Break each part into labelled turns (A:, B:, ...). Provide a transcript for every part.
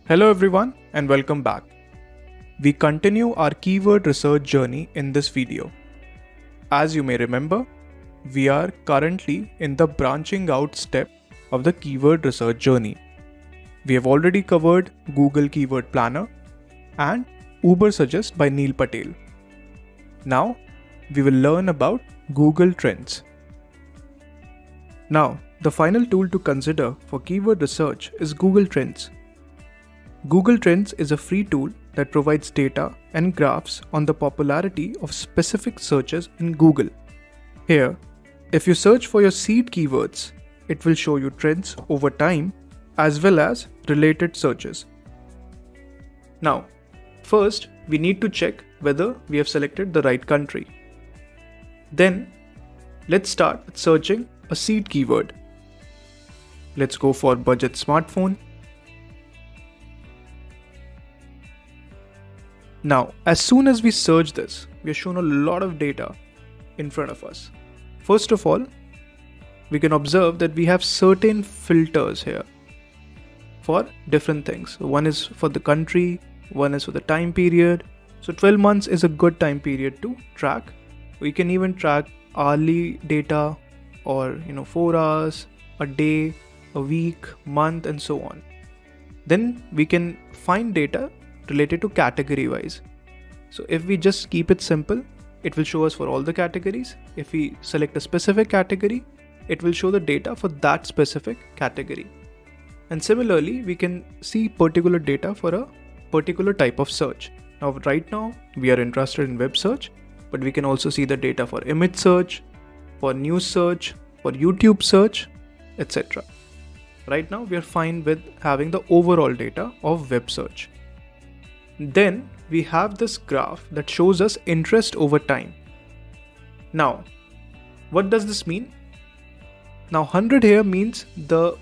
A: Hello everyone and welcome back. We continue our keyword research journey in this video. As you may remember, we are currently in the branching out step of the keyword research journey. We have already covered Google Keyword Planner and Uber Suggest by Neil Patel. Now, we will learn about Google Trends. Now, the final tool to consider for keyword research is Google Trends. Google Trends is a free tool that provides data and graphs on the popularity of specific searches in Google. Here, if you search for your seed keywords, it will show you trends over time as well as related searches. Now, first we need to check whether we have selected the right country. Then, let's start with searching a seed keyword. Let's go for budget smartphone. Now, as soon as we search this, we are shown a lot of data in front of us. First of all, we can observe that we have certain filters here for different things. One is for the country, one is for the time period. So 12 months is a good time period to track. We can even track hourly data or 4 hours, a day, a week, month, and so on. Then we can find data related to category wise. So if we just keep it simple, it will show us for all the categories. If we select a specific category, it will show the data for that specific category. And similarly, we can see particular data for a particular type of search. Now, right now, we are interested in web search, but we can also see the data for image search, for news search, for YouTube search, etc. Right now, we are fine with having the overall data of web search. Then we have this graph that shows us interest over time. Now, what does this mean? Now 100 here means the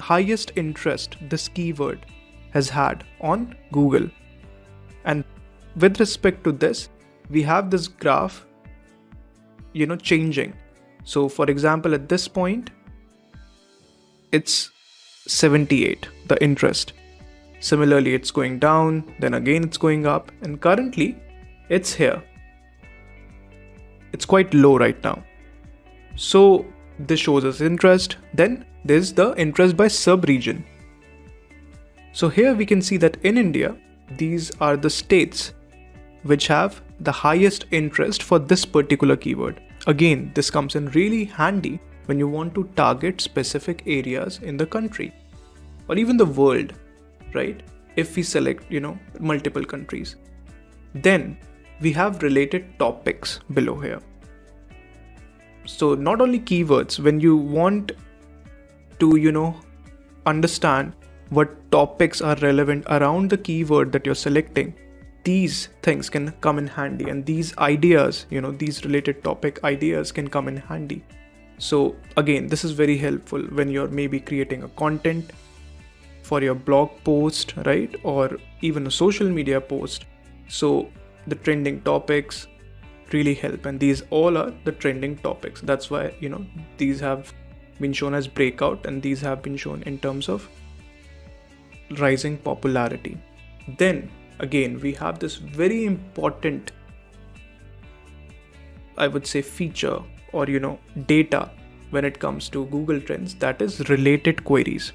A: highest interest this keyword has had on Google. And with respect to this, we have this graph, changing. So for example, at this point, it's 78, the interest. Similarly, it's going down, then again it's going up, and currently it's here. It's quite low right now. So this shows us interest. Then there's the interest by sub-region. So here we can see that in India, these are the states which have the highest interest for this particular keyword. Again, this comes in really handy when you want to target specific areas in the country or even the world. Right? If we select, multiple countries. Then we have related topics below here. So not only keywords, when you want to, understand what topics are relevant around the keyword that you're selecting, these things can come in handy, and these ideas, these related topic ideas can come in handy. So again, this is very helpful when you're maybe creating a content for your blog post, right? Or even a social media post. So the trending topics really help, and these all are the trending topics. That's why, these have been shown as breakout, and these have been shown in terms of rising popularity. Then again, we have this very important, I would say, feature or, data when it comes to Google Trends, that is related queries.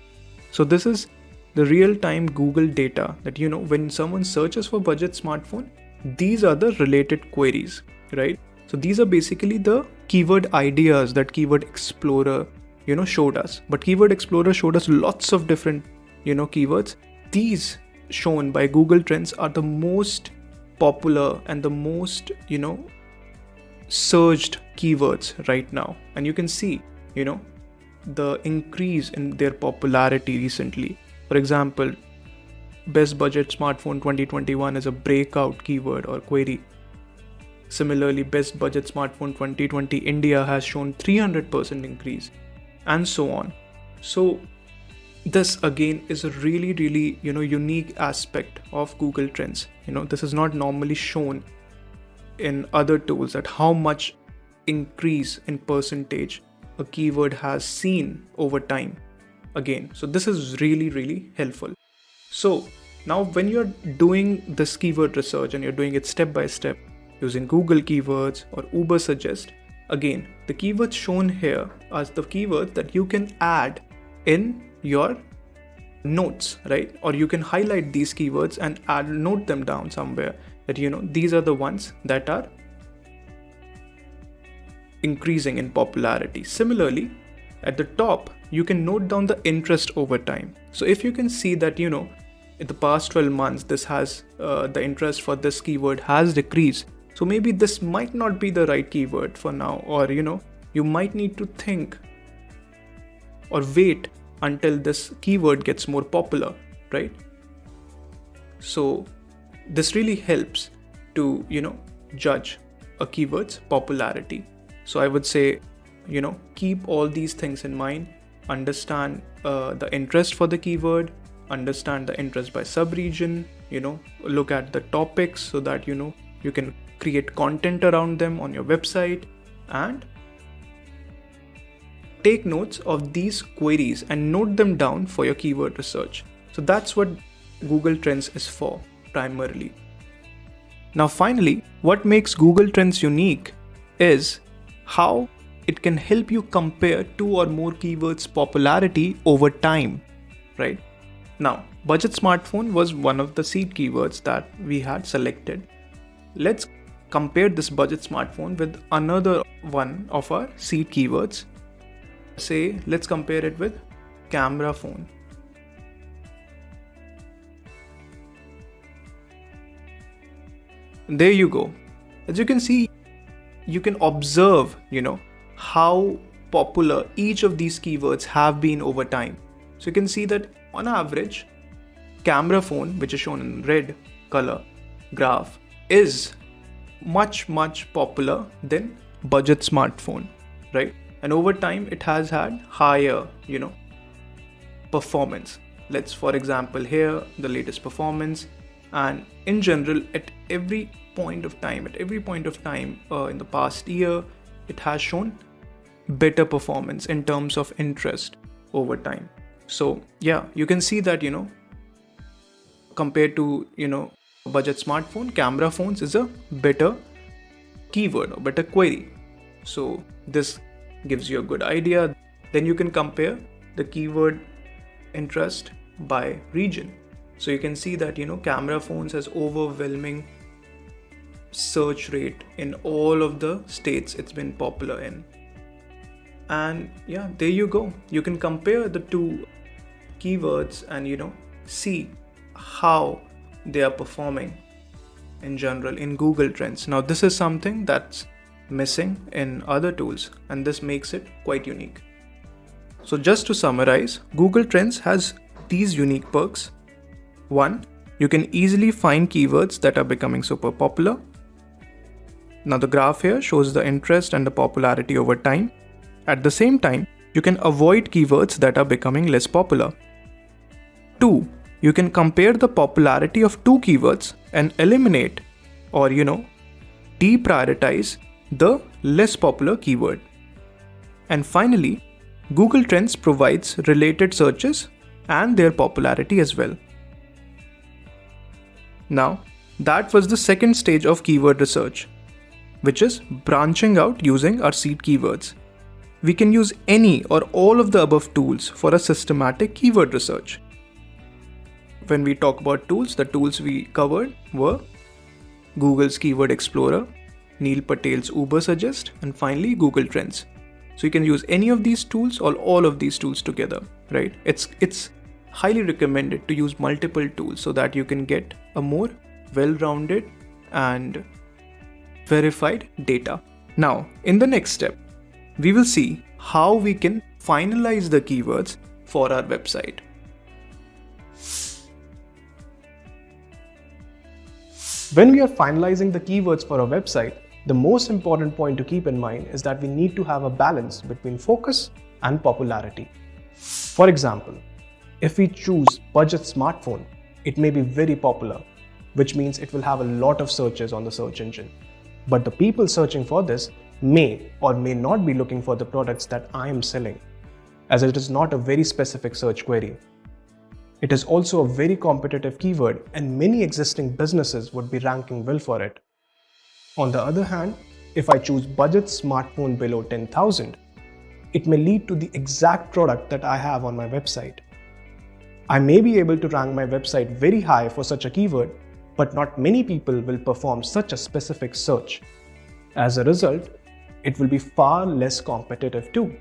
A: So this is the real-time Google data that, when someone searches for budget smartphone, these are the related queries, right? So these are basically the keyword ideas that Keyword Explorer, showed us. But Keyword Explorer showed us lots of different, keywords. These shown by Google Trends are the most popular and the most, searched keywords right now. And you can see, the increase in their popularity recently. For example, best budget smartphone 2021 is a breakout keyword or query. Similarly, best budget smartphone 2020 India has shown 300% increase, and so on. So this again is a really, really, unique aspect of Google Trends. This is not normally shown in other tools, that how much increase in percentage a keyword has seen over time. Again, so this is really, really helpful. So now when you're doing this keyword research and you're doing it step by step using Google keywords or Uber Suggest, again, the keywords shown here are the keywords that you can add in your notes, right? Or you can highlight these keywords and note them down somewhere that, these are the ones that are increasing in popularity. Similarly, at the top, you can note down the interest over time. So if you can see that, in the past 12 months, the interest for this keyword has decreased. So maybe this might not be the right keyword for now, or, you might need to think or wait until this keyword gets more popular, right? So this really helps to, judge a keyword's popularity. So I would say, keep all these things in mind, understand the interest for the keyword, understand the interest by sub-region, look at the topics so that, you can create content around them on your website, and take notes of these queries and note them down for your keyword research. So that's what Google Trends is for primarily. Now finally, what makes Google Trends unique is how it can help you compare 2 or more keywords' popularity over time, right? Now, budget smartphone was one of the seed keywords that we had selected. Let's compare this budget smartphone with another one of our seed keywords. Say, let's compare it with camera phone. There you go. As you can see, you can observe, how popular each of these keywords have been over time. So you can see that on average, camera phone, which is shown in red color graph, is much popular than budget smartphone, right? And over time, it has had higher, performance. Let's, for example, here, the latest performance. And in general, at every point of time in the past year, it has shown better performance in terms of interest over time. So yeah, you can see that, compared to, budget smartphone, camera phones is a better keyword or better query. So this gives you a good idea. Then you can compare the keyword interest by region. So you can see that, camera phones has overwhelming search rate in all of the states it's been popular in. And yeah, there you go. You can compare the two keywords and, see how they are performing in general in Google Trends. Now, this is something that's missing in other tools, and this makes it quite unique. So just to summarize, Google Trends has these unique perks. 1. You can easily find keywords that are becoming super popular. Now the graph here shows the interest and the popularity over time. At the same time, you can avoid keywords that are becoming less popular. 2. You can compare the popularity of 2 keywords and eliminate or, deprioritize the less popular keyword. And finally, Google Trends provides related searches and their popularity as well. Now, that was the second stage of keyword research, which is branching out using our seed keywords. We can use any or all of the above tools for a systematic keyword research. When we talk about tools, the tools we covered were Google's Keyword Explorer, Neil Patel's Uber Suggest, and finally Google Trends. So you can use any of these tools or all of these tools together, right? It's highly recommended to use multiple tools so that you can get a more well-rounded and verified data. Now, in the next step, we will see how we can finalize the keywords for our website. When we are finalizing the keywords for our website, the most important point to keep in mind is that we need to have a balance between focus and popularity. For example, if we choose budget smartphone, it may be very popular, which means it will have a lot of searches on the search engine. But the people searching for this may or may not be looking for the products that I am selling, as it is not a very specific search query.
B: It is also a very competitive keyword and many existing businesses would be ranking well for it. On the other hand, if I choose budget smartphone below 10,000, it may lead to the exact product that I have on my website. I may be able to rank my website very high for such a keyword, but not many people will perform such a specific search. As a result, it will be far less competitive too.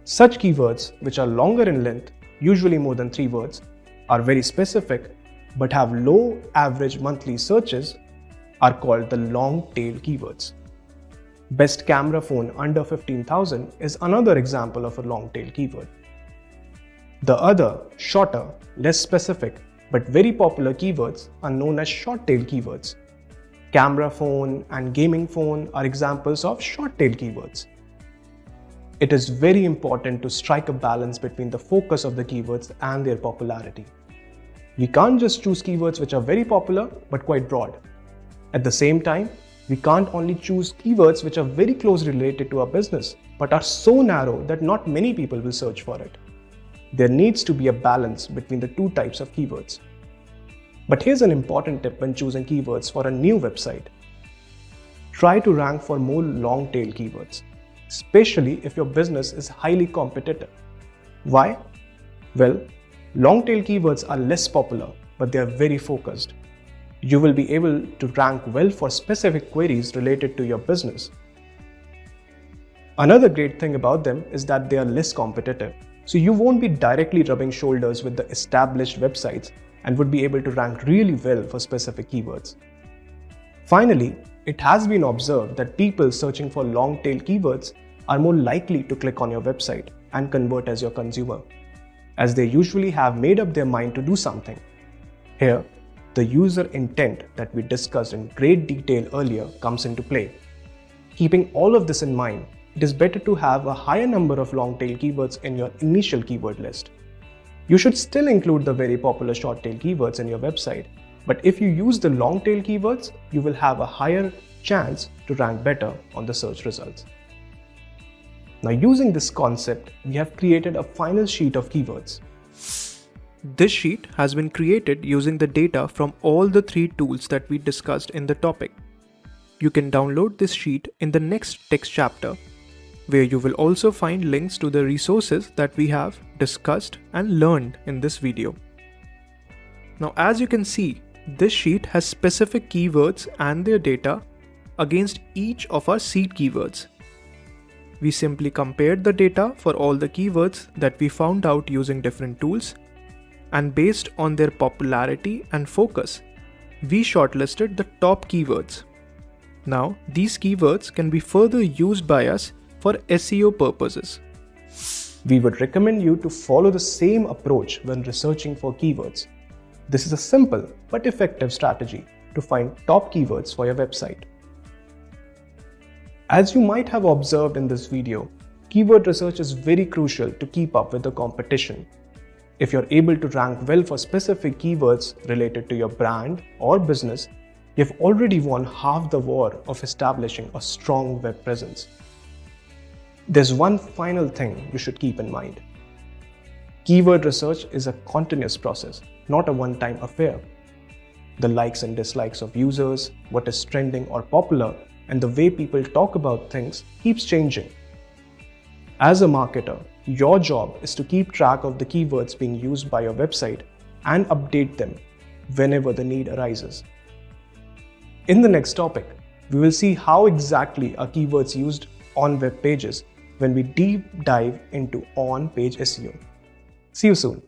B: Such keywords, which are longer in length, usually more than 3 words, are very specific but have low average monthly searches, are called the long tail keywords. Best camera phone under 15,000 is another example of a long tail keyword. The other, shorter, less specific, but very popular keywords are known as short tail keywords. Camera phone and gaming phone are examples of short tail keywords. It is very important to strike a balance between the focus of the keywords and their popularity. We can't just choose keywords which are very popular but quite broad. At the same time, we can't only choose keywords which are very closely related to our business but are so narrow that not many people will search for it. There needs to be a balance between the two types of keywords. But here's an important tip when choosing keywords for a new website. Try to rank for more long tail keywords, especially if your business is highly competitive. Why? Well, long tail keywords are less popular, but they are very focused. You will be able to rank well for specific queries related to your business. Another great thing about them is that they are less competitive, so you won't be directly rubbing shoulders with the established websites and would be able to rank really well for specific keywords. Finally, it has been observed that people searching for long tail keywords are more likely to click on your website and convert as your consumer, as they usually have made up their mind to do something. Here, the user intent that we discussed in great detail earlier comes into play. Keeping all of this in mind, it is better to have a higher number of long tail keywords in your initial keyword list. You should still include the very popular short tail keywords in your website, but if you use the long tail keywords, you will have a higher chance to rank better on the search results. Now, using this concept, we have created a final sheet of keywords.
A: This sheet has been created using the data from all the 3 tools that we discussed in the topic. You can download this sheet in the next text chapter, where you will also find links to the resources that we have discussed and learned in this video. Now, as you can see, this sheet has specific keywords and their data against each of our seed keywords. We simply compared the data for all the keywords that we found out using different tools, and based on their popularity and focus, we shortlisted the top keywords. Now, these keywords can be further used by us for SEO purposes.
B: We would recommend you to follow the same approach when researching for keywords. This is a simple but effective strategy to find top keywords for your website. As you might have observed in this video, keyword research is very crucial to keep up with the competition. If you're able to rank well for specific keywords related to your brand or business, you've already won half the war of establishing a strong web presence. There's one final thing you should keep in mind. Keyword research is a continuous process, not a one-time affair. The likes and dislikes of users, what is trending or popular, and the way people talk about things keeps changing. As a marketer, your job is to keep track of the keywords being used by your website and update them whenever the need arises. In the next topic, we will see how exactly are keywords used on web pages when we deep dive into on-page SEO. See you soon.